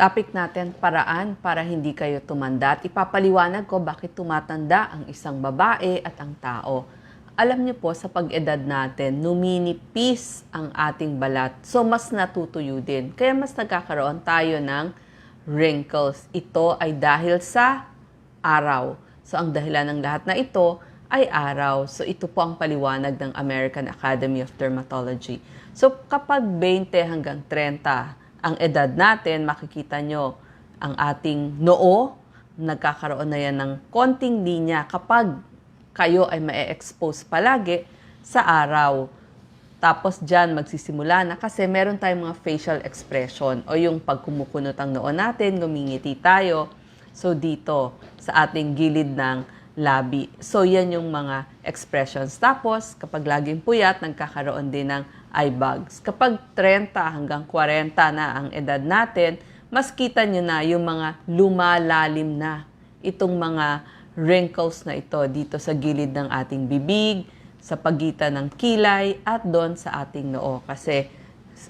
Topic natin, paraan para hindi kayo tumanda. At ipapaliwanag ko bakit tumatanda ang isang babae at ang tao. Alam niyo po, sa pag-edad natin, numinipis ang ating balat. So, mas natutuyo din. Kaya mas nagkakaroon tayo ng wrinkles. Ito ay dahil sa araw. So, ang dahilan ng lahat na ito ay araw. So, ito po ang paliwanag ng American Academy of Dermatology. So, kapag 20 hanggang 30 ang edad natin, makikita nyo ang ating noo, nagkakaroon na yan ng konting linya kapag kayo ay ma-expose palagi sa araw. Tapos dyan magsisimula na kasi meron tayong mga facial expression o yung pagkumukunot ang noo natin, ngumingiti tayo. So dito sa ating gilid ng labi. So yan yung mga expressions. Tapos kapag laging puyat, nagkakaroon din ng eye bags. Kapag 30 hanggang 40 na ang edad natin, mas kita nyo na yung mga lumalalim na itong mga wrinkles na ito dito sa gilid ng ating bibig, sa pagitan ng kilay at doon sa ating noo. Kasi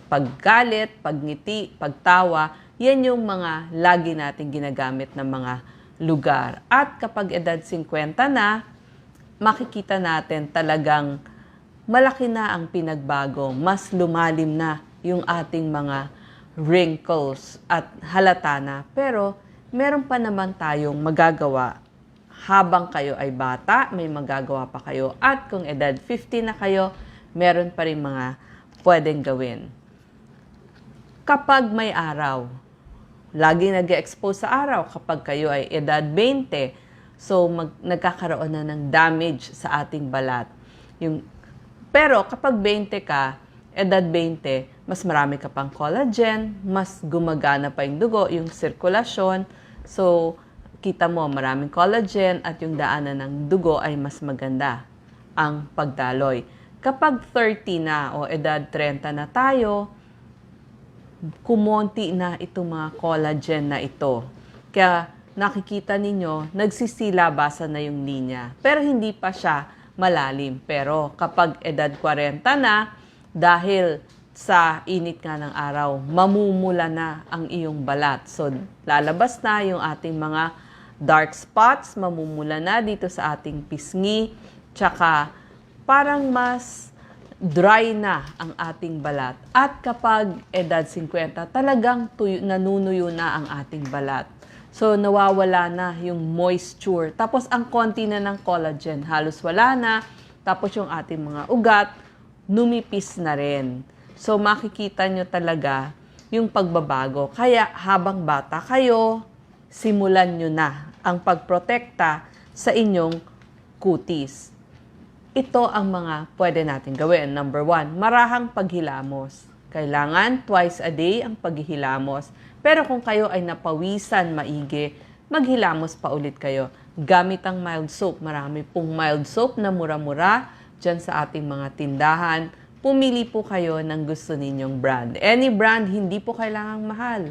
paggalit, pagngiti, pagtawa, yan yung mga lagi nating ginagamit ng mga lugar. At kapag edad 50 na, makikita natin talagang malaki na ang pinagbago, mas lumalim na yung ating mga wrinkles at halata na. Pero meron pa naman tayong magagawa habang kayo ay bata, may magagawa pa kayo. At kung edad 50 na kayo, meron pa rin mga pwedeng gawin. Kapag may araw, lagi nag-expose sa araw kapag kayo ay edad 20, so nagkakaroon na ng damage sa ating balat. Pero kapag 20 ka, edad 20, mas marami ka pang collagen, mas gumagana pa yung dugo, yung sirkulasyon. So, kita mo, maraming collagen at yung daanan ng dugo ay mas maganda ang pagdaloy. Kapag 30 na o edad 30 na tayo, kumonti na itong mga collagen na ito. Kaya nakikita ninyo, nagsisilabasan na yung linya. Pero hindi pa siya malalim. Pero kapag edad 40 na, dahil sa init nga ng araw, mamumula na ang iyong balat. So, lalabas na yung ating mga dark spots, mamumula na dito sa ating pisngi, tsaka parang mas dry na ang ating balat. At kapag edad 50, talagang nanunuyo na ang ating balat. So, nawawala na yung moisture. Tapos, ang konti na ng collagen, halos wala na. Tapos, yung ating mga ugat, numipis na rin. So, makikita nyo talaga yung pagbabago. Kaya, habang bata kayo, simulan nyo na ang pagprotekta sa inyong kutis. Ito ang mga pwede natin gawin. Number 1, marahang paghilamos. Kailangan twice a day ang paghihilamos. Pero kung kayo ay napawisan maigi, maghilamos pa ulit kayo. Gamit ang mild soap. Marami pong mild soap na mura-mura dyan sa ating mga tindahan. Pumili po kayo ng gusto ninyong brand. Any brand, hindi po kailangang mahal.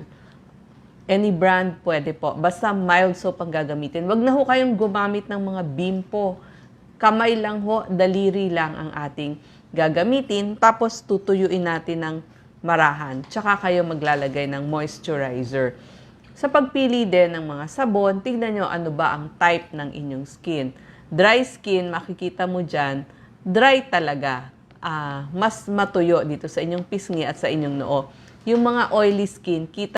Any brand, pwede po. Basta mild soap ang gagamitin. Wag na ho kayong gumamit ng mga Bimpo. Kamay lang ho, daliri lang ang ating gagamitin. Tapos tutuyuin natin ng marahan. Tsaka kayo maglalagay ng moisturizer. Sa pagpili din ng mga sabon, tignan nyo ano ba ang type ng inyong skin. Dry skin, makikita mo dyan, dry talaga. Mas matuyo dito sa inyong pisngi at sa inyong noo. Yung mga oily skin, kita